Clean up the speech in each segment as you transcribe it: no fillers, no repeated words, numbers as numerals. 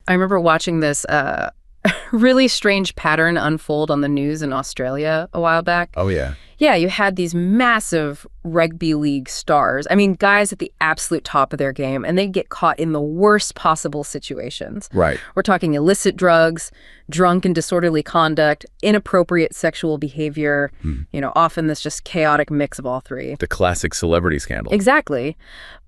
I remember watching this really strange pattern unfold on the news in Australia a while back. Oh, yeah. Yeah, you had these massive rugby league stars. I mean, guys at the absolute top of their game, and they'd get caught in the worst possible situations. Right. We're talking illicit drugs, drunk and disorderly conduct, inappropriate sexual behavior, often this just chaotic mix of all three. The classic celebrity scandal. Exactly.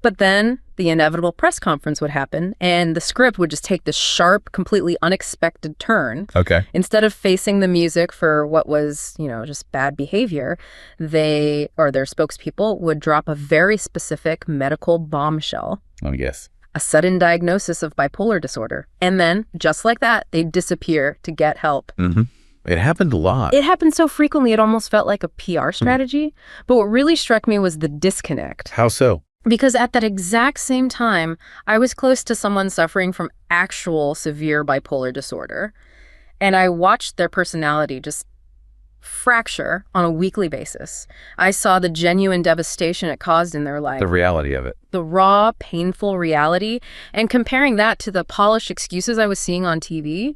But then the inevitable press conference would happen, and the script would just take this sharp, completely unexpected turn. Okay. Instead of facing the music for what was, just bad behavior, they, or their spokespeople, would drop a very specific medical bombshell. Oh, yes. A sudden diagnosis of bipolar disorder. And then, just like that, they'd disappear to get help. Mm-hmm. It happened a lot. It happened so frequently, it almost felt like a PR strategy. But what really struck me was the disconnect. How so? Because at that exact same time, I was close to someone suffering from actual severe bipolar disorder. And I watched their personality just fracture on a weekly basis. I saw the genuine devastation it caused in their life. The reality of it. The raw, painful reality. And comparing that to the polished excuses I was seeing on TV,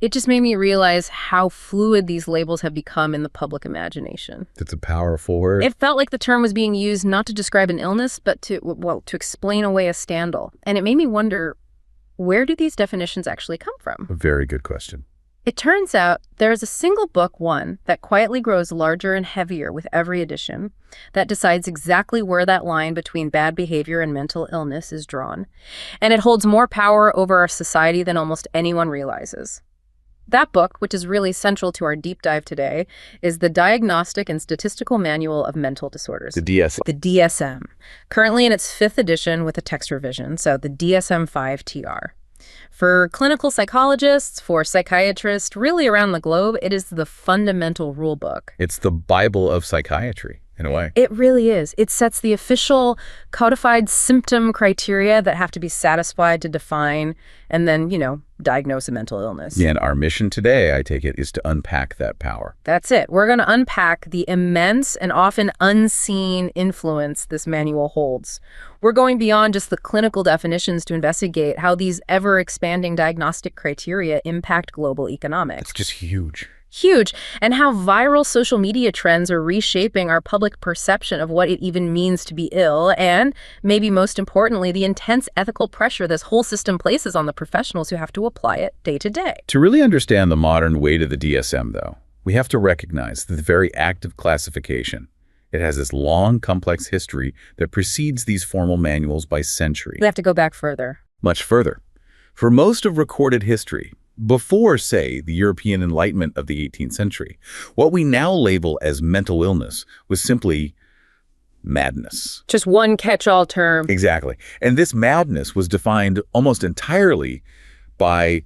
it just made me realize how fluid these labels have become in the public imagination. It's a powerful word. It felt like the term was being used not to describe an illness, but to explain away a scandal. And it made me wonder, where do these definitions actually come from? A very good question. It turns out there is a single book, one, that quietly grows larger and heavier with every edition, that decides exactly where that line between bad behavior and mental illness is drawn. And it holds more power over our society than almost anyone realizes. That book, which is really central to our deep dive today, is the Diagnostic and Statistical Manual of Mental Disorders. The DSM. The DSM. Currently in its 5th edition with a text revision, so the DSM-5-TR. For clinical psychologists, for psychiatrists, really around the globe, it is the fundamental rule book. It's the Bible of psychiatry, in a way. It really is. It sets the official codified symptom criteria that have to be satisfied to define and then, diagnose a mental illness. Yeah, and our mission today, I take it, is to unpack that power. That's it. We're going to unpack the immense and often unseen influence this manual holds. We're going beyond just the clinical definitions to investigate how these ever-expanding diagnostic criteria impact global economics. It's just huge. Huge, and how viral social media trends are reshaping our public perception of what it even means to be ill, and maybe most importantly, the intense ethical pressure this whole system places on the professionals who have to apply it day to day. To really understand the modern weight of the DSM, though, we have to recognize that the very act of classification, it has this long, complex history that precedes these formal manuals by centuries. We have to go back further. Much further. For most of recorded history, before, say, the European Enlightenment of the 18th century, what we now label as mental illness was simply madness. Just one catch-all term. Exactly. And this madness was defined almost entirely by,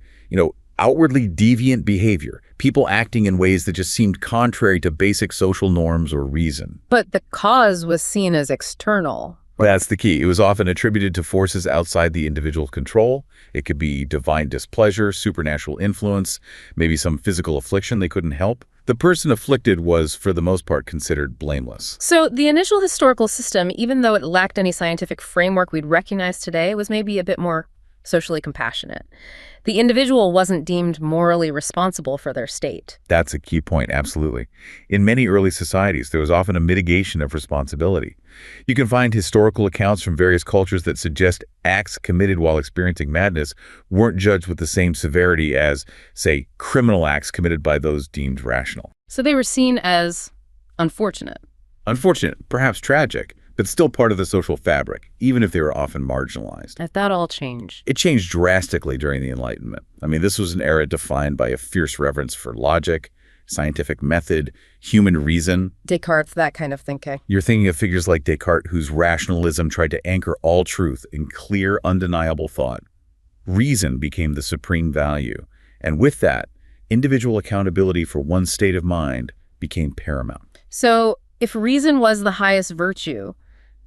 outwardly deviant behavior, people acting in ways that just seemed contrary to basic social norms or reason. But the cause was seen as external. Well, that's the key. It was often attributed to forces outside the individual's control. It could be divine displeasure, supernatural influence, maybe some physical affliction they couldn't help. The person afflicted was, for the most part, considered blameless. So the initial historical system, even though it lacked any scientific framework we'd recognize today, was maybe a bit more socially compassionate. The individual wasn't deemed morally responsible for their state. That's a key point, absolutely. In many early societies, there was often a mitigation of responsibility. You can find historical accounts from various cultures that suggest acts committed while experiencing madness weren't judged with the same severity as, say, criminal acts committed by those deemed rational. So they were seen as unfortunate. Unfortunate, perhaps tragic, but still part of the social fabric, even if they were often marginalized. That all changed. It changed drastically during the Enlightenment. I mean, this was an era defined by a fierce reverence for logic, scientific method, human reason. Descartes, that kind of thinking. You're thinking of figures like Descartes, whose rationalism tried to anchor all truth in clear, undeniable thought. Reason became the supreme value, and with that, individual accountability for one's state of mind became paramount. So, if reason was the highest virtue,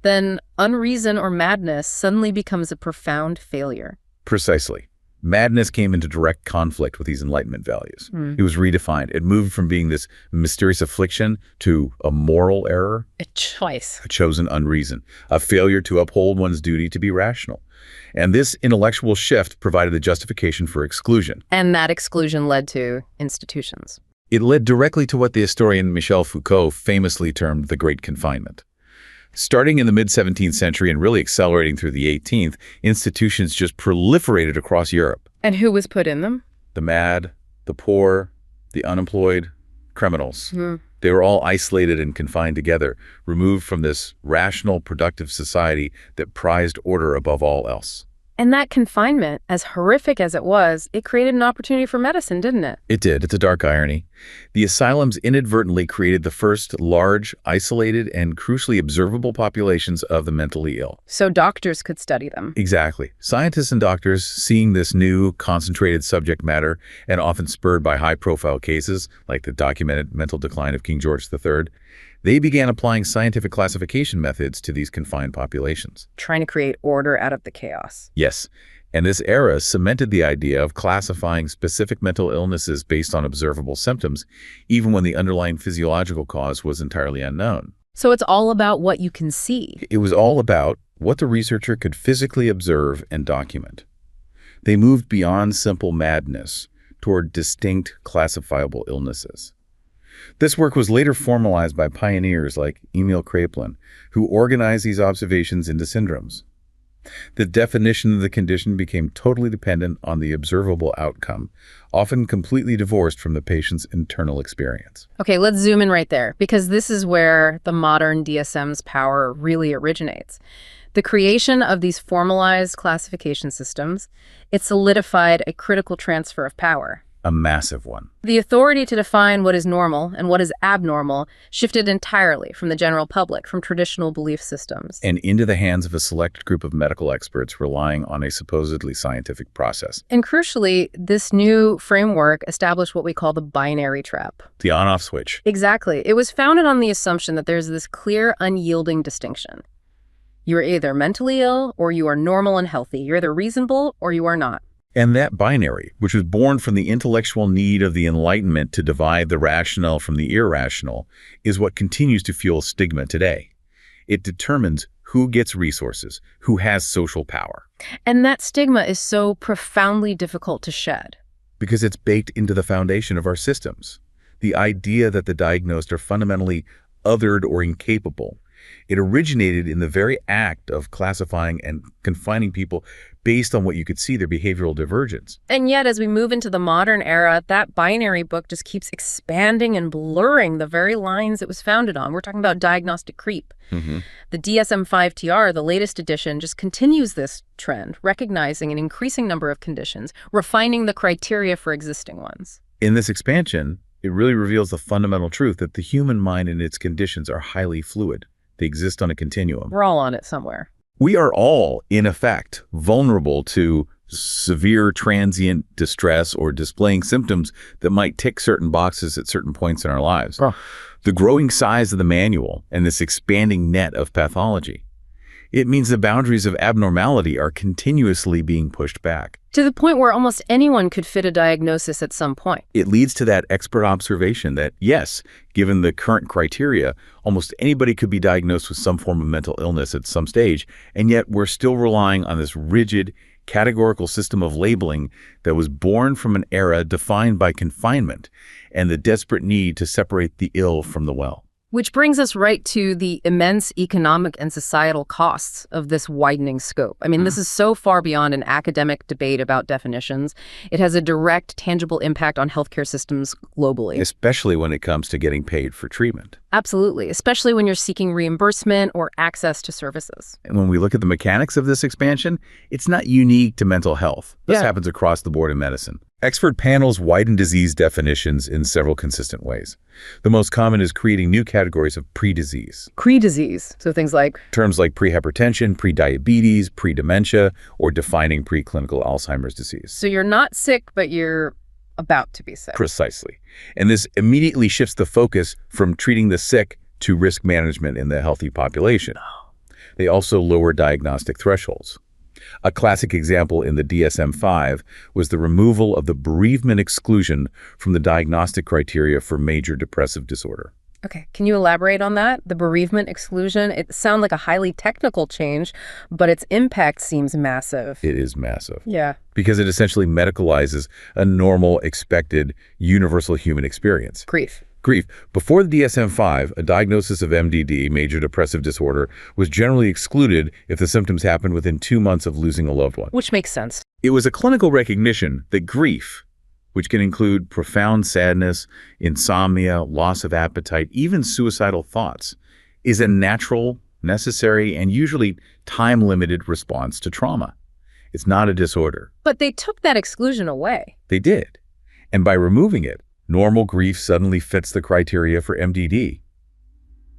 then unreason or madness suddenly becomes a profound failure. Precisely. Madness came into direct conflict with these Enlightenment values. Hmm. It was redefined. It moved from being this mysterious affliction to a moral error, A choice. a chosen unreason, a failure to uphold one's duty to be rational. And this intellectual shift provided the justification for exclusion. And that exclusion led to institutions. It led directly to what the historian Michel Foucault famously termed the Great Confinement. Starting in the mid-17th century and really accelerating through the 18th, institutions just proliferated across Europe. And who was put in them? The mad, the poor, the unemployed, criminals. Hmm. They were all isolated and confined together, removed from this rational, productive society that prized order above all else. And that confinement, as horrific as it was, it created an opportunity for medicine, didn't it? It did. It's a dark irony. The asylums inadvertently created the first large, isolated, and crucially observable populations of the mentally ill. So doctors could study them. Exactly. Scientists and doctors, seeing this new, concentrated subject matter, and often spurred by high-profile cases, like the documented mental decline of King George III, they began applying scientific classification methods to these confined populations. Trying to create order out of the chaos. Yes, and this era cemented the idea of classifying specific mental illnesses based on observable symptoms, even when the underlying physiological cause was entirely unknown. So it's all about what you can see. It was all about what the researcher could physically observe and document. They moved beyond simple madness toward distinct classifiable illnesses. This work was later formalized by pioneers like Emil Kraepelin, who organized these observations into syndromes. The definition of the condition became totally dependent on the observable outcome, often completely divorced from the patient's internal experience. Okay, let's zoom in right there, because this is where the modern DSM's power really originates. The creation of these formalized classification systems, it solidified a critical transfer of power. A massive one. The authority to define what is normal and what is abnormal shifted entirely from the general public, from traditional belief systems. And into the hands of a select group of medical experts relying on a supposedly scientific process. And crucially, this new framework established what we call the binary trap. The on-off switch. Exactly. It was founded on the assumption that there's this clear, unyielding distinction. You are either mentally ill or you are normal and healthy. You're either reasonable or you are not. And that binary, which was born from the intellectual need of the Enlightenment to divide the rational from the irrational, is what continues to fuel stigma today. It determines who gets resources, who has social power. And that stigma is so profoundly difficult to shed. Because it's baked into the foundation of our systems. The idea that the diagnosed are fundamentally othered or incapable. It originated in the very act of classifying and confining people based on what you could see, their behavioral divergence. And yet, as we move into the modern era, that binary book just keeps expanding and blurring the very lines it was founded on. We're talking about diagnostic creep. Mm-hmm. The DSM-5-TR, the latest edition, just continues this trend, recognizing an increasing number of conditions, refining the criteria for existing ones. In this expansion, it really reveals the fundamental truth that the human mind and its conditions are highly fluid. They exist on a continuum. We're all on it somewhere. We are all, in effect, vulnerable to severe transient distress or displaying symptoms that might tick certain boxes at certain points in our lives. Oh. The growing size of the manual and this expanding net of pathology, it means the boundaries of abnormality are continuously being pushed back. To the point where almost anyone could fit a diagnosis at some point. It leads to that expert observation that, yes, given the current criteria, almost anybody could be diagnosed with some form of mental illness at some stage, and yet we're still relying on this rigid, categorical system of labeling that was born from an era defined by confinement and the desperate need to separate the ill from the well. Which brings us right to the immense economic and societal costs of this widening scope. I mean, this is so far beyond an academic debate about definitions. It has a direct, tangible impact on healthcare systems globally. Especially when it comes to getting paid for treatment. Absolutely, especially when you're seeking reimbursement or access to services. And when we look at the mechanics of this expansion, it's not unique to mental health. This happens across the board in medicine. Expert panels widen disease definitions in several consistent ways. The most common is creating new categories of pre-disease. Pre-disease, so things like Terms like pre-hypertension, pre-diabetes, pre-dementia, or defining preclinical Alzheimer's disease. So you're not sick, but you're about to be sick. Precisely. And this immediately shifts the focus from treating the sick to risk management in the healthy population. They also lower diagnostic thresholds. A classic example in the DSM-5 was the removal of the bereavement exclusion from the diagnostic criteria for major depressive disorder. Okay, can you elaborate on that? The bereavement exclusion, it sounds like a highly technical change, but its impact seems massive. It is massive. Yeah. Because it essentially medicalizes a normal, expected, universal human experience. Grief. Grief. Before the DSM-5, a diagnosis of MDD, major depressive disorder, was generally excluded if the symptoms happened within 2 months of losing a loved one. Which makes sense. It was a clinical recognition that grief, which can include profound sadness, insomnia, loss of appetite, even suicidal thoughts, is a natural, necessary, and usually time-limited response to trauma. It's not a disorder. But they took that exclusion away. They did. And by removing it, normal grief suddenly fits the criteria for MDD.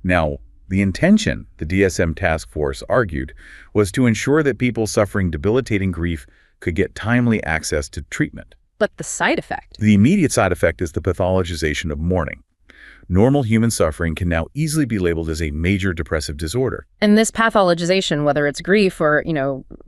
Now, the intention, the DSM task force argued, was to ensure that people suffering debilitating grief could get timely access to treatment. But the side effect? The immediate side effect is the pathologization of mourning. Normal human suffering can now easily be labeled as a major depressive disorder. And this pathologization, whether it's grief or,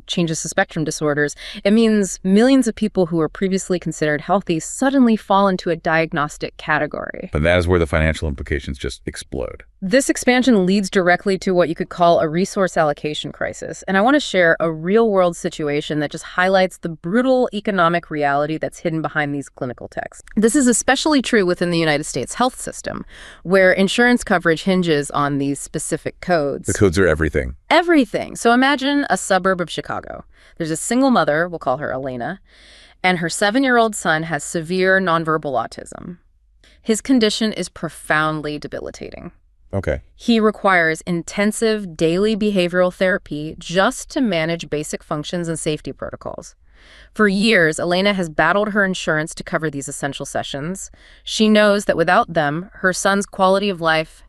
changes to spectrum disorders, it means millions of people who were previously considered healthy suddenly fall into a diagnostic category. But that is where the financial implications just explode. This expansion leads directly to what you could call a resource allocation crisis. And I want to share a real-world situation that just highlights the brutal economic reality that's hidden behind these clinical texts. This is especially true within the United States health system, where insurance coverage hinges on these specific codes. The codes are everything. Everything. So imagine a suburb of Chicago. There's a single mother, we'll call her Elena, and her 7-year-old son has severe nonverbal autism. His condition is profoundly debilitating. Okay. He requires intensive daily behavioral therapy just to manage basic functions and safety protocols. For years, Elena has battled her insurance to cover these essential sessions. She knows that without them, her son's quality of life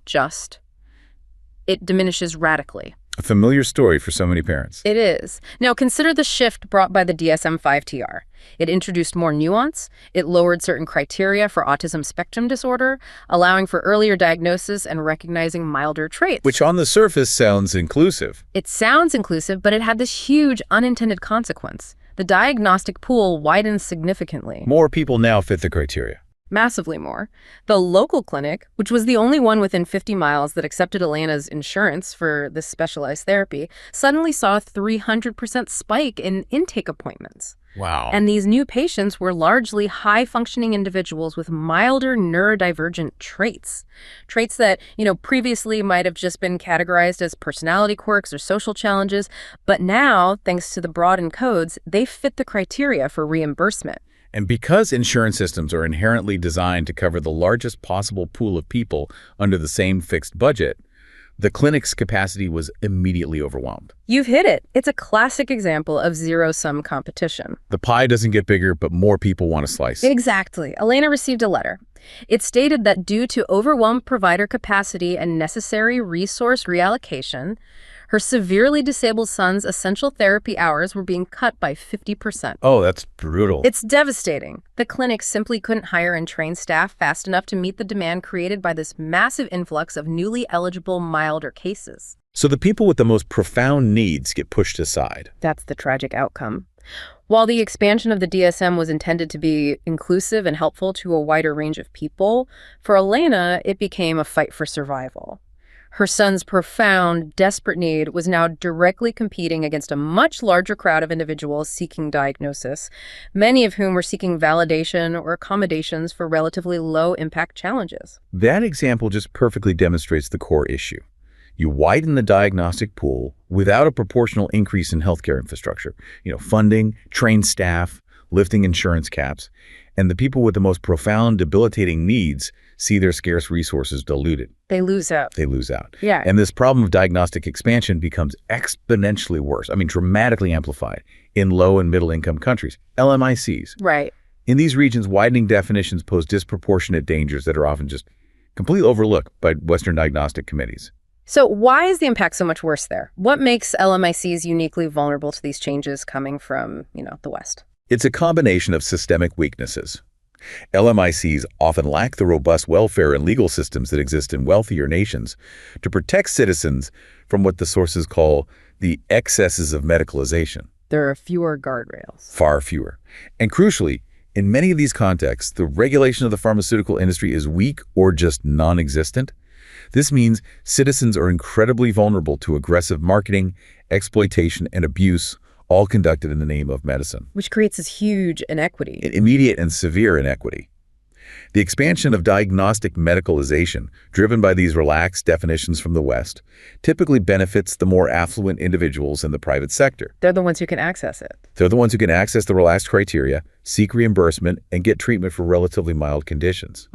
it diminishes radically. A familiar story for so many parents. It is. Now, consider the shift brought by the DSM-5 TR. It introduced more nuance, it lowered certain criteria for autism spectrum disorder, allowing for earlier diagnosis and recognizing milder traits. Which on the surface sounds inclusive. It sounds inclusive, but it had this huge unintended consequence. The diagnostic pool widened significantly. More people now fit the criteria. Massively more. The local clinic, which was the only one within 50 miles that accepted Elena's insurance for this specialized therapy, suddenly saw a 300% spike in intake appointments. Wow. And these new patients were largely high-functioning individuals with milder neurodivergent traits. Traits that, previously might have just been categorized as personality quirks or social challenges, but now, thanks to the broadened codes, they fit the criteria for reimbursement. And because insurance systems are inherently designed to cover the largest possible pool of people under the same fixed budget, the clinic's capacity was immediately overwhelmed. You've hit it. It's a classic example of zero-sum competition. The pie doesn't get bigger, but more people want a slice. Exactly. Elena received a letter. It stated that due to overwhelmed provider capacity and necessary resource reallocation, her severely disabled son's essential therapy hours were being cut by 50%. Oh, that's brutal. It's devastating. The clinic simply couldn't hire and train staff fast enough to meet the demand created by this massive influx of newly eligible milder cases. So the people with the most profound needs get pushed aside. That's the tragic outcome. While the expansion of the DSM was intended to be inclusive and helpful to a wider range of people, for Elena, it became a fight for survival. Her son's profound, desperate need was now directly competing against a much larger crowd of individuals seeking diagnosis, many of whom were seeking validation or accommodations for relatively low-impact challenges. That example just perfectly demonstrates the core issue. You widen the diagnostic pool without a proportional increase in healthcare infrastructure, funding, trained staff, lifting insurance caps, and the people with the most profound, debilitating needs see their scarce resources diluted. They lose out. They lose out. Yeah. And this problem of diagnostic expansion becomes exponentially worse, dramatically amplified in low and middle income countries, LMICs. Right. In these regions, widening definitions pose disproportionate dangers that are often just completely overlooked by Western diagnostic committees. So why is the impact so much worse there? What makes LMICs uniquely vulnerable to these changes coming from, the West? It's a combination of systemic weaknesses. LMICs often lack the robust welfare and legal systems that exist in wealthier nations to protect citizens from what the sources call the excesses of medicalization. There are fewer guardrails. Far fewer. And crucially, in many of these contexts, the regulation of the pharmaceutical industry is weak or just non-existent. This means citizens are incredibly vulnerable to aggressive marketing, exploitation, and abuse, all conducted in the name of medicine. Which creates this huge inequity. Immediate and severe inequity. The expansion of diagnostic medicalization, driven by these relaxed definitions from the West, typically benefits the more affluent individuals in the private sector. They're the ones who can access it. They're the ones who can access the relaxed criteria, seek reimbursement, and get treatment for relatively mild conditions.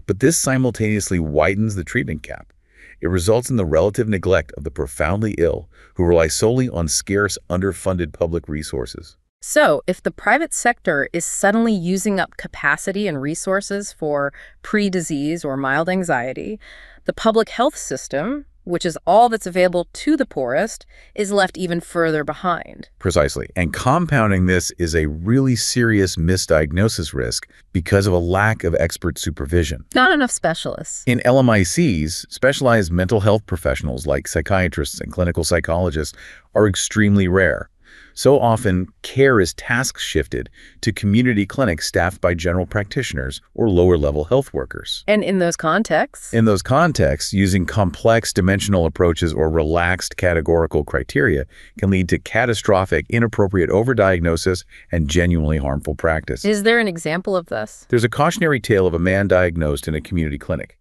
But this simultaneously widens the treatment gap. It results in the relative neglect of the profoundly ill who rely solely on scarce, underfunded public resources. So, if the private sector is suddenly using up capacity and resources for pre-disease or mild anxiety, the public health system, which is all that's available to the poorest, is left even further behind. Precisely. And compounding this is a really serious misdiagnosis risk because of a lack of expert supervision. Not enough specialists. In LMICs, specialized mental health professionals like psychiatrists and clinical psychologists are extremely rare. So often, care is task shifted to community clinics staffed by general practitioners or lower-level health workers. And in those contexts? In those contexts, using complex dimensional approaches or relaxed categorical criteria can lead to catastrophic, inappropriate overdiagnosis and genuinely harmful practice. Is there an example of this? There's a cautionary tale of a man diagnosed in a community clinic.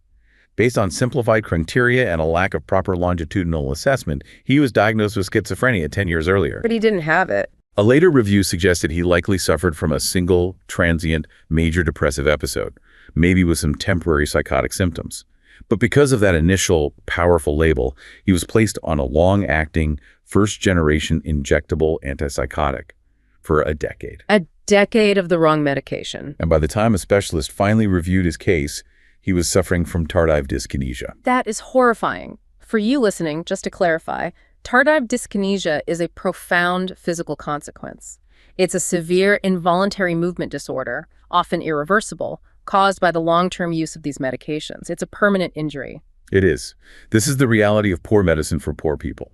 Based on simplified criteria and a lack of proper longitudinal assessment, he was diagnosed with schizophrenia 10 years earlier. But he didn't have it. A later review suggested he likely suffered from a single, transient, major depressive episode, maybe with some temporary psychotic symptoms. But because of that initial, powerful label, he was placed on a long-acting, first-generation injectable antipsychotic for a decade. A decade of the wrong medication. And by the time a specialist finally reviewed his case, he was suffering from tardive dyskinesia. That is horrifying. For you listening, just to clarify, tardive dyskinesia is a profound physical consequence. It's a severe involuntary movement disorder, often irreversible, caused by the long-term use of these medications. It's a permanent injury. It is. This is the reality of poor medicine for poor people.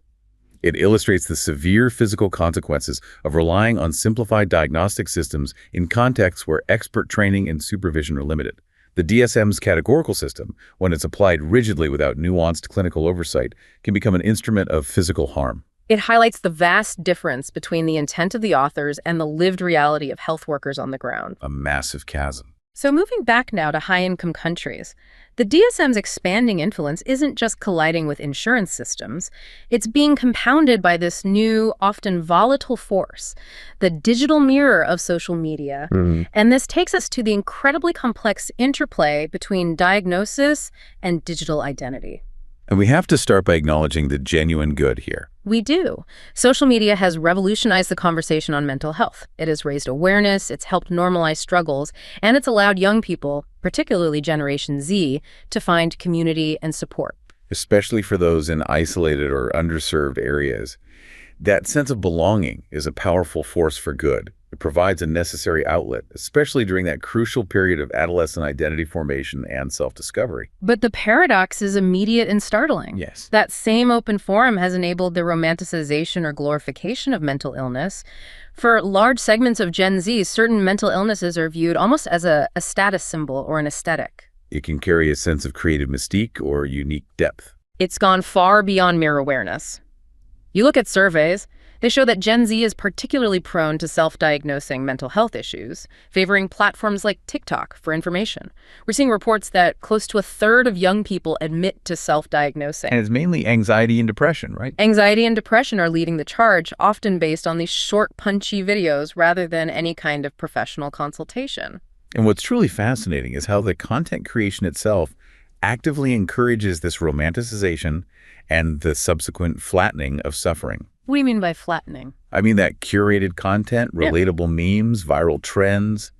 It illustrates the severe physical consequences of relying on simplified diagnostic systems in contexts where expert training and supervision are limited. The DSM's categorical system, when it's applied rigidly without nuanced clinical oversight, can become an instrument of physical harm. It highlights the vast difference between the intent of the authors and the lived reality of health workers on the ground. A massive chasm. So moving back now to high-income countries, the DSM's expanding influence isn't just colliding with insurance systems, it's being compounded by this new, often volatile force, the digital mirror of social media. And this takes us to the incredibly complex interplay between diagnosis and digital identity. And we have to start by acknowledging the genuine good here. We do. Social media has revolutionized the conversation on mental health. It has raised awareness, it's helped normalize struggles, and it's allowed young people, particularly Generation Z, to find community and support. Especially for those in isolated or underserved areas. That sense of belonging is a powerful force for good. It provides a necessary outlet, especially during that crucial period of adolescent identity formation and self-discovery. But the paradox is immediate and startling. Yes. That same open forum has enabled the romanticization or glorification of mental illness. For large segments of Gen Z, certain mental illnesses are viewed almost as a status symbol or an aesthetic. It can carry a sense of creative mystique or unique depth. It's gone far beyond mere awareness. You look at surveys, they show that Gen Z is particularly prone to self-diagnosing mental health issues, favoring platforms like TikTok for information. We're seeing reports that close to a third of young people admit to self-diagnosing. And it's mainly anxiety and depression, right? Anxiety and depression are leading the charge, often based on these short, punchy videos rather than any kind of professional consultation. And what's truly fascinating is how the content creation itself actively encourages this romanticization and the subsequent flattening of suffering. What do you mean by flattening? I mean that curated content, relatable memes, viral trends,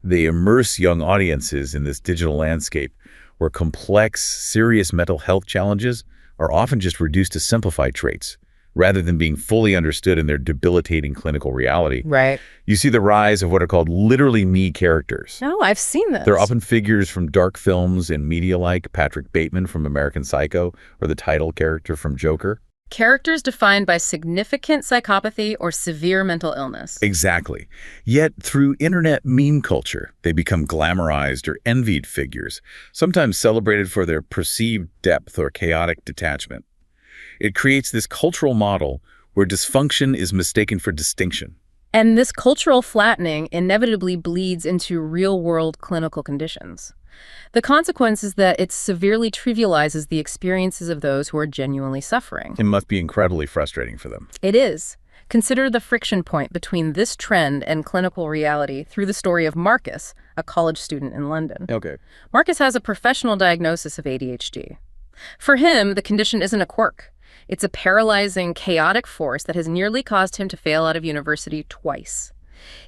they immerse young audiences in this digital landscape where complex, serious mental health challenges are often just reduced to simplified traits, rather than being fully understood in their debilitating clinical reality. Right. You see the rise of what are called literally me characters. No, I've seen this. They're often figures from dark films and media like Patrick Bateman from American Psycho or the title character from Joker. Characters defined by significant psychopathy or severe mental illness. Exactly. Yet, through internet meme culture, they become glamorized or envied figures, sometimes celebrated for their perceived depth or chaotic detachment. It creates this cultural model where dysfunction is mistaken for distinction. And this cultural flattening inevitably bleeds into real-world clinical conditions. The consequence is that it severely trivializes the experiences of those who are genuinely suffering. It must be incredibly frustrating for them. It is. Consider the friction point between this trend and clinical reality through the story of Marcus, a college student in London. Okay. Marcus has a professional diagnosis of ADHD. For him, the condition isn't a quirk. It's a paralyzing, chaotic force that has nearly caused him to fail out of university twice.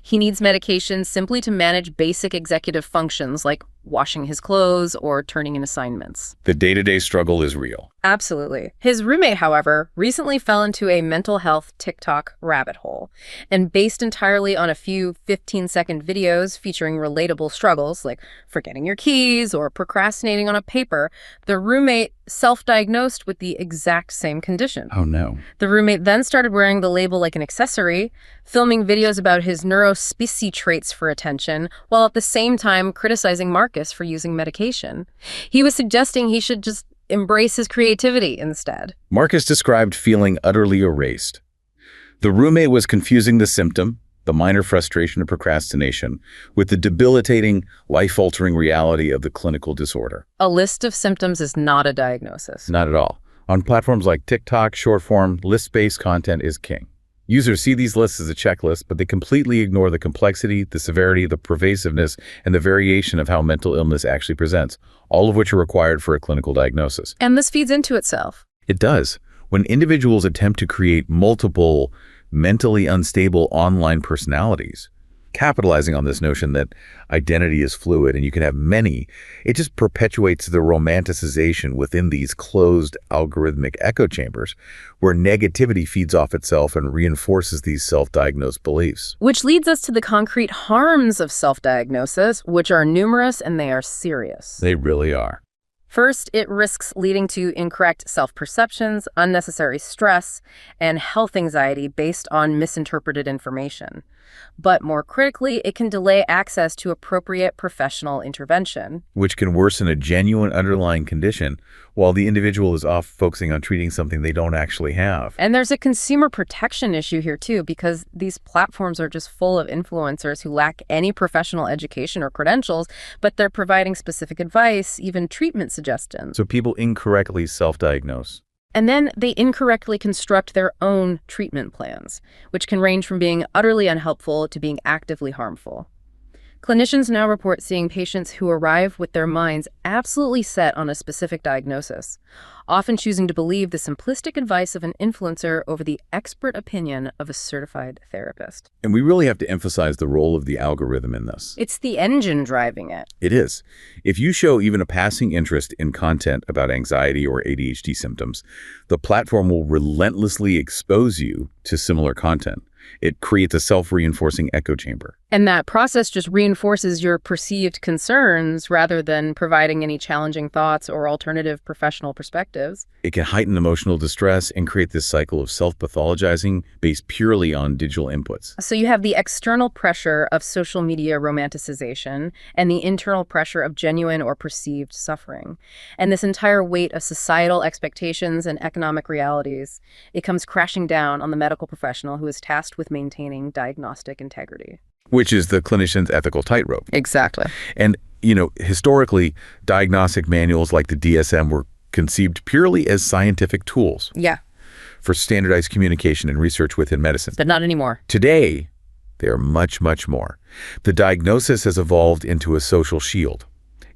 He needs medication simply to manage basic executive functions like washing his clothes or turning in assignments. The day-to-day struggle is real. Absolutely. His roommate, however, recently fell into a mental health TikTok rabbit hole. And based entirely on a few 15-second videos featuring relatable struggles like forgetting your keys or procrastinating on a paper, the roommate self-diagnosed with the exact same condition. Oh, no. The roommate then started wearing the label like an accessory, filming videos about his neurospicy traits for attention, while at the same time criticizing Marcus for using medication. He was suggesting he should just embrace his creativity instead. Marcus described feeling utterly erased. The roommate was confusing the symptom, the minor frustration of procrastination, with the debilitating, life-altering reality of the clinical disorder. A list of symptoms is not a diagnosis. Not at all. On platforms like TikTok, short-form, list-based content is king. Users see these lists as a checklist, but they completely ignore the complexity, the severity, the pervasiveness, and the variation of how mental illness actually presents, all of which are required for a clinical diagnosis. And this feeds into itself. It does. When individuals attempt to create multiple, mentally unstable online personalities, capitalizing on this notion that identity is fluid and you can have many, it just perpetuates the romanticization within these closed algorithmic echo chambers where negativity feeds off itself and reinforces these self-diagnosed beliefs. Which leads us to the concrete harms of self-diagnosis, which are numerous and they are serious. They really are. First, it risks leading to incorrect self-perceptions, unnecessary stress, and health anxiety based on misinterpreted information. But more critically, it can delay access to appropriate professional intervention, which can worsen a genuine underlying condition while the individual is off focusing on treating something they don't actually have. And there's a consumer protection issue here too, because these platforms are just full of influencers who lack any professional education or credentials, but they're providing specific advice, even treatment suggestions. So people incorrectly self-diagnose. And then they incorrectly construct their own treatment plans, which can range from being utterly unhelpful to being actively harmful. Clinicians now report seeing patients who arrive with their minds absolutely set on a specific diagnosis, often choosing to believe the simplistic advice of an influencer over the expert opinion of a certified therapist. And we really have to emphasize the role of the algorithm in this. It's the engine driving it. It is. If you show even a passing interest in content about anxiety or ADHD symptoms, the platform will relentlessly expose you to similar content. It creates a self-reinforcing echo chamber. And that process just reinforces your perceived concerns rather than providing any challenging thoughts or alternative professional perspectives. It can heighten emotional distress and create this cycle of self-pathologizing based purely on digital inputs. So you have the external pressure of social media romanticization and the internal pressure of genuine or perceived suffering. And this entire weight of societal expectations and economic realities, it comes crashing down on the medical professional who is tasked with maintaining diagnostic integrity. Which is the clinician's ethical tightrope. Exactly. And, historically, diagnostic manuals like the DSM were conceived purely as scientific tools. Yeah. For standardized communication and research within medicine. But not anymore. Today, they are much, much more. The diagnosis has evolved into a social shield.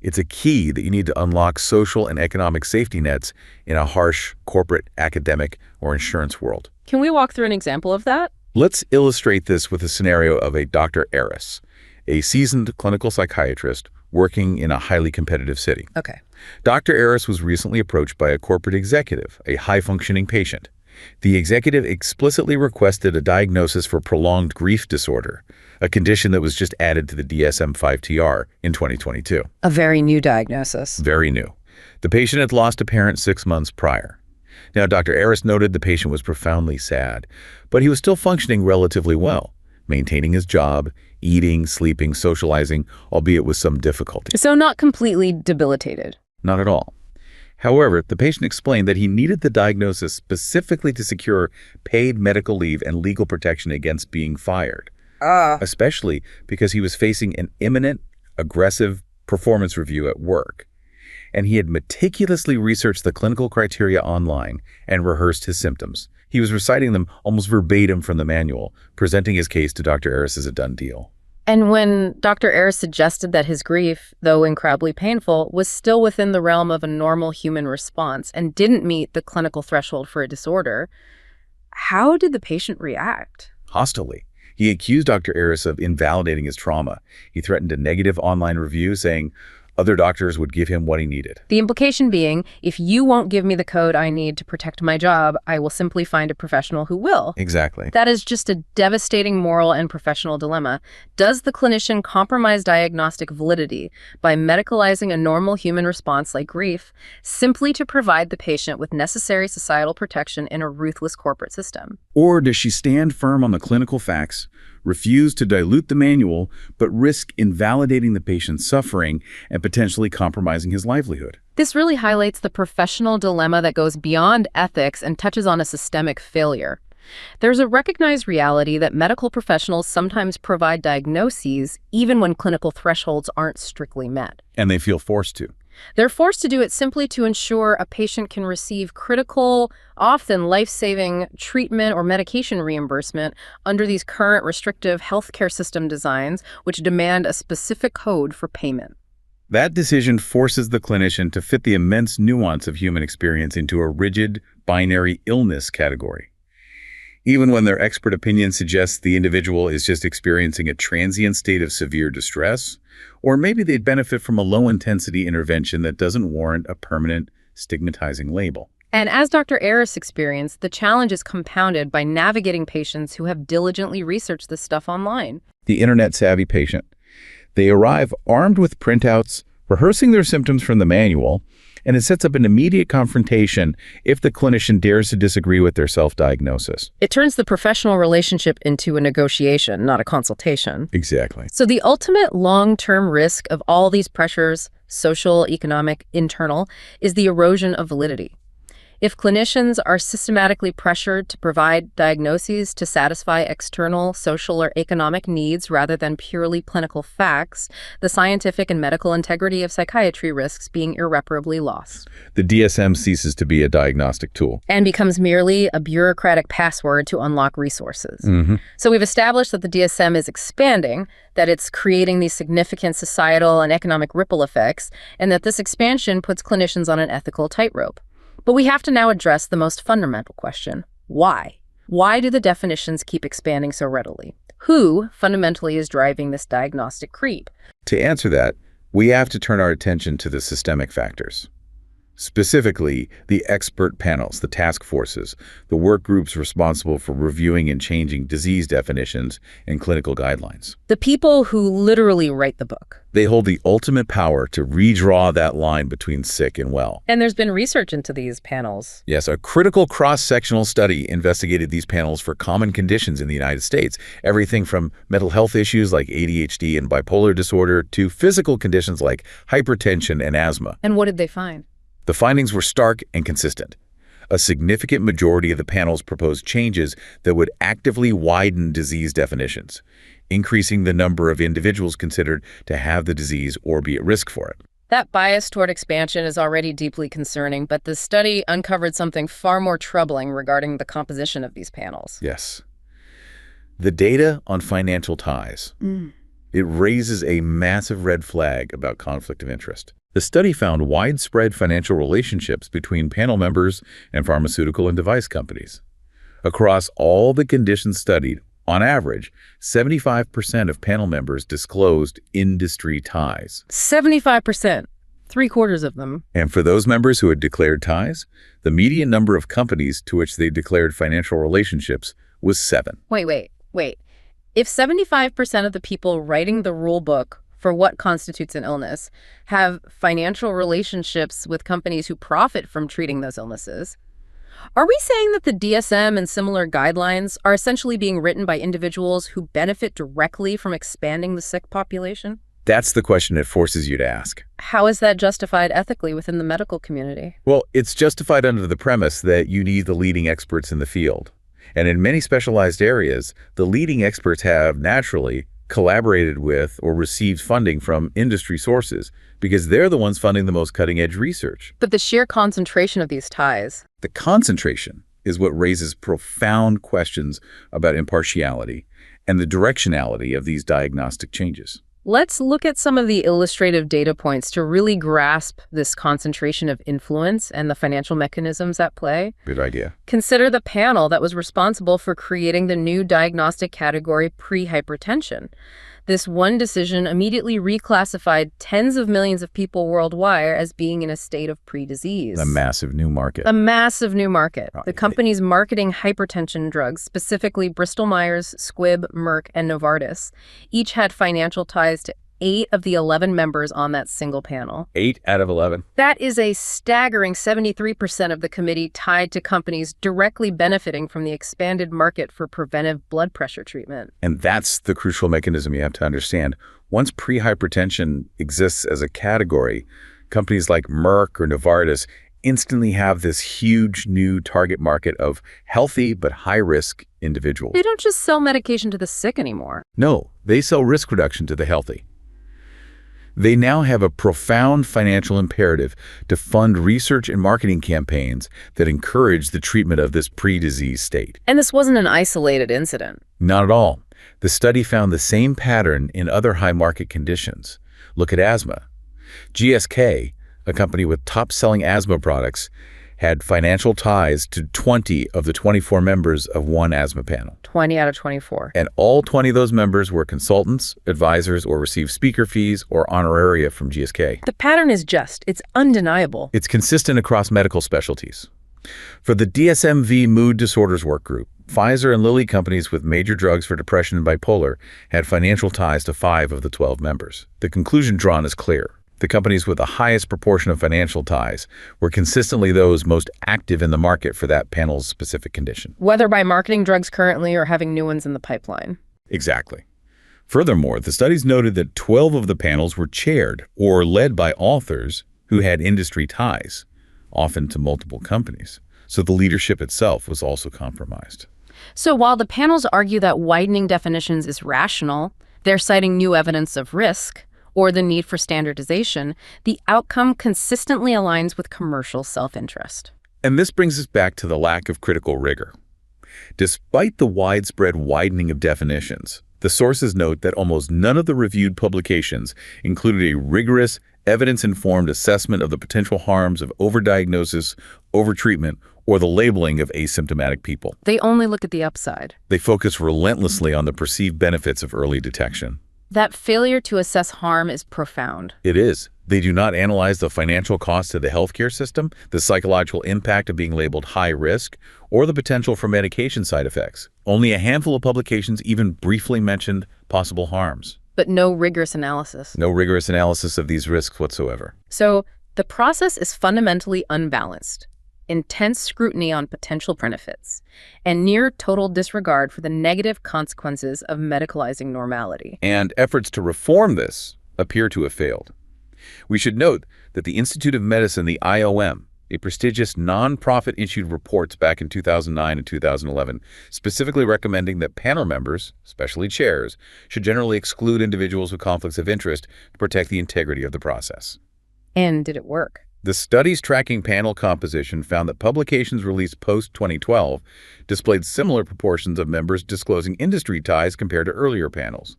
It's a key that you need to unlock social and economic safety nets in a harsh corporate, academic, or insurance world. Can we walk through an example of that? Let's illustrate this with a scenario of a Dr. Eris, a seasoned clinical psychiatrist working in a highly competitive city. Okay. Dr. Eris was recently approached by a corporate executive, a high-functioning patient. The executive explicitly requested a diagnosis for prolonged grief disorder, a condition that was just added to the DSM-5-TR in 2022. A very new diagnosis. Very new. The patient had lost a parent 6 months prior. Now, Dr. Aris noted the patient was profoundly sad, but he was still functioning relatively well, maintaining his job, eating, sleeping, socializing, albeit with some difficulty. So not completely debilitated. Not at all. However, the patient explained that he needed the diagnosis specifically to secure paid medical leave and legal protection against being fired, especially because he was facing an imminent, aggressive performance review at work. And he had meticulously researched the clinical criteria online and rehearsed his symptoms. He was reciting them almost verbatim from the manual, presenting his case to Dr. Aris as a done deal. And when Dr. Aris suggested that his grief, though incredibly painful, was still within the realm of a normal human response and didn't meet the clinical threshold for a disorder, how did the patient react? Hostilely. He accused Dr. Aris of invalidating his trauma. He threatened a negative online review, saying other doctors would give him what he needed. The implication being, if you won't give me the code I need to protect my job, I will simply find a professional who will. Exactly. That is just a devastating moral and professional dilemma. Does the clinician compromise diagnostic validity by medicalizing a normal human response like grief simply to provide the patient with necessary societal protection in a ruthless corporate system? Or does she stand firm on the clinical facts, refuse to dilute the manual, but risk invalidating the patient's suffering and potentially compromising his livelihood? This really highlights the professional dilemma that goes beyond ethics and touches on a systemic failure. There's a recognized reality that medical professionals sometimes provide diagnoses even when clinical thresholds aren't strictly met. And they feel forced to. They're forced to do it simply to ensure a patient can receive critical, often life-saving treatment or medication reimbursement under these current restrictive healthcare system designs, which demand a specific code for payment. That decision forces the clinician to fit the immense nuance of human experience into a rigid, binary illness category. Even when their expert opinion suggests the individual is just experiencing a transient state of severe distress, or maybe they'd benefit from a low-intensity intervention that doesn't warrant a permanent, stigmatizing label. And as Dr. Aris experienced, the challenge is compounded by navigating patients who have diligently researched this stuff online. The internet-savvy patient. They arrive armed with printouts, rehearsing their symptoms from the manual, and it sets up an immediate confrontation if the clinician dares to disagree with their self-diagnosis. It turns the professional relationship into a negotiation, not a consultation. Exactly. So the ultimate long-term risk of all these pressures, social, economic, internal, is the erosion of validity. If clinicians are systematically pressured to provide diagnoses to satisfy external, social, or economic needs rather than purely clinical facts, the scientific and medical integrity of psychiatry risks being irreparably lost. The DSM ceases to be a diagnostic tool. And becomes merely a bureaucratic password to unlock resources. So we've established that the DSM is expanding, that it's creating these significant societal and economic ripple effects, and that this expansion puts clinicians on an ethical tightrope. But we have to now address the most fundamental question. Why? Why do the definitions keep expanding so readily? Who, fundamentally, is driving this diagnostic creep? To answer that, we have to turn our attention to the systemic factors. Specifically, the expert panels, the task forces, the work groups responsible for reviewing and changing disease definitions and clinical guidelines. The people who literally write the book. They hold the ultimate power to redraw that line between sick and well. And there's been research into these panels. Yes, a critical cross-sectional study investigated these panels for common conditions in the United States. Everything from mental health issues like ADHD and bipolar disorder to physical conditions like hypertension and asthma. And what did they find? The findings were stark and consistent. A significant majority of the panels proposed changes that would actively widen disease definitions, increasing the number of individuals considered to have the disease or be at risk for it. That bias toward expansion is already deeply concerning, but the study uncovered something far more troubling regarding the composition of these panels. Yes. The data on financial ties. It raises a massive red flag about conflict of interest. The study found widespread financial relationships between panel members and pharmaceutical and device companies. Across all the conditions studied, on average, 75% of panel members disclosed industry ties. 75%. 3/4 of them. And for those members who had declared ties, the median number of companies to which they declared financial relationships was 7. Wait. If 75% of the people writing the rule book for what constitutes an illness have financial relationships with companies who profit from treating those illnesses, Are we saying that the DSM and similar guidelines are essentially being written by individuals who benefit directly from expanding the sick population? That's the question it forces you to ask. How is that justified ethically within the medical community? Well, it's justified under the premise that you need the leading experts in the field. And in many specialized areas, the leading experts have naturally collaborated with or received funding from industry sources because they're the ones funding the most cutting-edge research. But the sheer concentration of these ties. The concentration is what raises profound questions about impartiality and the directionality of these diagnostic changes. Let's look at some of the illustrative data points to really grasp this concentration of influence and the financial mechanisms at play. Good idea. Consider the panel that was responsible for creating the new diagnostic category pre-hypertension. This one decision immediately reclassified tens of millions of people worldwide as being in a state of pre-disease. A massive new market. A massive new market. The companies marketing hypertension drugs, specifically Bristol-Myers, Squibb, Merck, and Novartis, each had financial ties to 8 of the 11 members on that single panel. 8 out of 11. That is a staggering 73% of the committee tied to companies directly benefiting from the expanded market for preventive blood pressure treatment. And that's the crucial mechanism you have to understand. Once pre-hypertension exists as a category, companies like Merck or Novartis instantly have this huge new target market of healthy but high-risk individuals. They don't just sell medication to the sick anymore. No, they sell risk reduction to the healthy. They now have a profound financial imperative to fund research and marketing campaigns that encourage the treatment of this pre-disease state. And this wasn't an isolated incident. Not at all. The study found the same pattern in other high market conditions. Look at asthma. GSK, a company with top-selling asthma products, had financial ties to 20 of the 24 members of one asthma panel. 20 out of 24. And all 20 of those members were consultants, advisors, or received speaker fees or honoraria from GSK. The pattern is it's undeniable. It's consistent across medical specialties. For the DSM-V Mood Disorders Work Group, Pfizer and Lilly companies with major drugs for depression and bipolar had financial ties to 5 of the 12 members. The conclusion drawn is clear. The companies with the highest proportion of financial ties were consistently those most active in the market for that panel's specific condition. Whether by marketing drugs currently or having new ones in the pipeline. Exactly. Furthermore, the studies noted that 12 of the panels were chaired or led by authors who had industry ties, often to multiple companies. So the leadership itself was also compromised. So while the panels argue that widening definitions is rational, they're citing new evidence of risk, or the need for standardization, the outcome consistently aligns with commercial self-interest. And this brings us back to the lack of critical rigor. Despite the widespread widening of definitions, the sources note that almost none of the reviewed publications included a rigorous, evidence-informed assessment of the potential harms of overdiagnosis, overtreatment, or the labeling of asymptomatic people. They only look at the upside. They focus relentlessly on the perceived benefits of early detection. That failure to assess harm is profound. It is. They do not analyze the financial cost to the healthcare system, the psychological impact of being labeled high risk, or the potential for medication side effects. Only a handful of publications even briefly mentioned possible harms. But no rigorous analysis. No rigorous analysis of these risks whatsoever. So the process is fundamentally unbalanced. Intense scrutiny on potential benefits, and near total disregard for the negative consequences of medicalizing normality. And efforts to reform this appear to have failed. We should note that the Institute of Medicine, the IOM, a prestigious non-profit, issued reports back in 2009 and 2011, specifically recommending that panel members, especially chairs, should generally exclude individuals with conflicts of interest to protect the integrity of the process. And did it work? The studies tracking panel composition found that publications released post-2012 displayed similar proportions of members disclosing industry ties compared to earlier panels.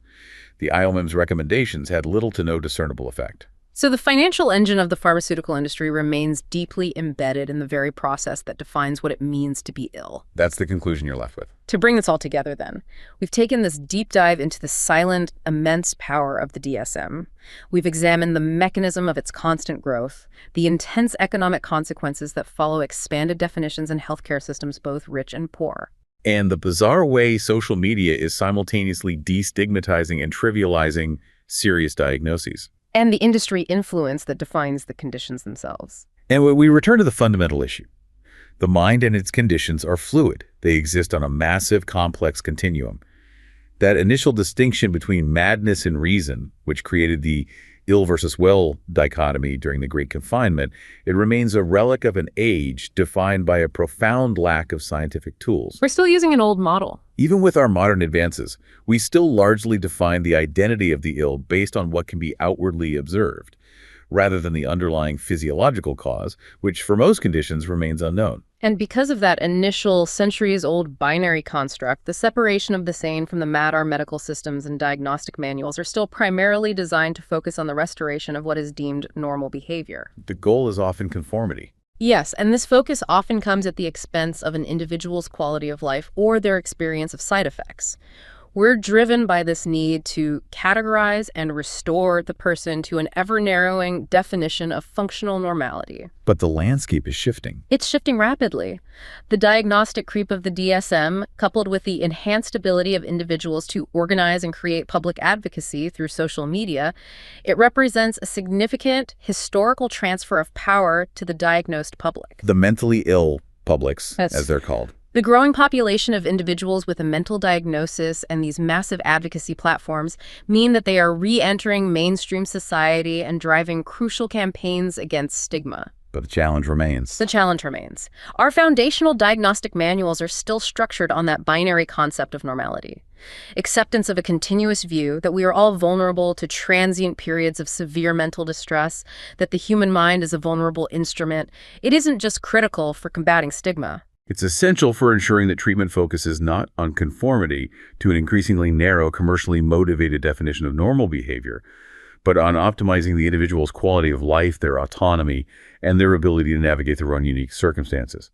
The IOM's recommendations had little to no discernible effect. So the financial engine of the pharmaceutical industry remains deeply embedded in the very process that defines what it means to be ill. That's the conclusion you're left with. To bring this all together then, we've taken this deep dive into the silent, immense power of the DSM. We've examined the mechanism of its constant growth, the intense economic consequences that follow expanded definitions in healthcare systems, both rich and poor. And the bizarre way social media is simultaneously destigmatizing and trivializing serious diagnoses. And the industry influence that defines the conditions themselves. And we return to the fundamental issue. The mind and its conditions are fluid. They exist on a massive, complex continuum. That initial distinction between madness and reason, which created the ill versus well dichotomy during the Great Confinement, it remains a relic of an age defined by a profound lack of scientific tools. We're still using an old model. Even with our modern advances, we still largely define the identity of the ill based on what can be outwardly observed, rather than the underlying physiological cause, which for most conditions remains unknown. And because of that initial centuries-old binary construct, the separation of the sane from the mad, our medical systems and diagnostic manuals are still primarily designed to focus on the restoration of what is deemed normal behavior. The goal is often conformity. Yes, and this focus often comes at the expense of an individual's quality of life or their experience of side effects. We're driven by this need to categorize and restore the person to an ever-narrowing definition of functional normality. But the landscape is shifting. It's shifting rapidly. The diagnostic creep of the DSM, coupled with the enhanced ability of individuals to organize and create public advocacy through social media, it represents a significant historical transfer of power to the diagnosed public. The mentally ill publics, Yes. as they're called. The growing population of individuals with a mental diagnosis and these massive advocacy platforms mean that they are re-entering mainstream society and driving crucial campaigns against stigma. But the challenge remains. The challenge remains. Our foundational diagnostic manuals are still structured on that binary concept of normality. Acceptance of a continuous view that we are all vulnerable to transient periods of severe mental distress, that the human mind is a vulnerable instrument. It isn't just critical for combating stigma. It's essential for ensuring that treatment focuses not on conformity to an increasingly narrow, commercially motivated definition of normal behavior, but on optimizing the individual's quality of life, their autonomy, and their ability to navigate their own unique circumstances.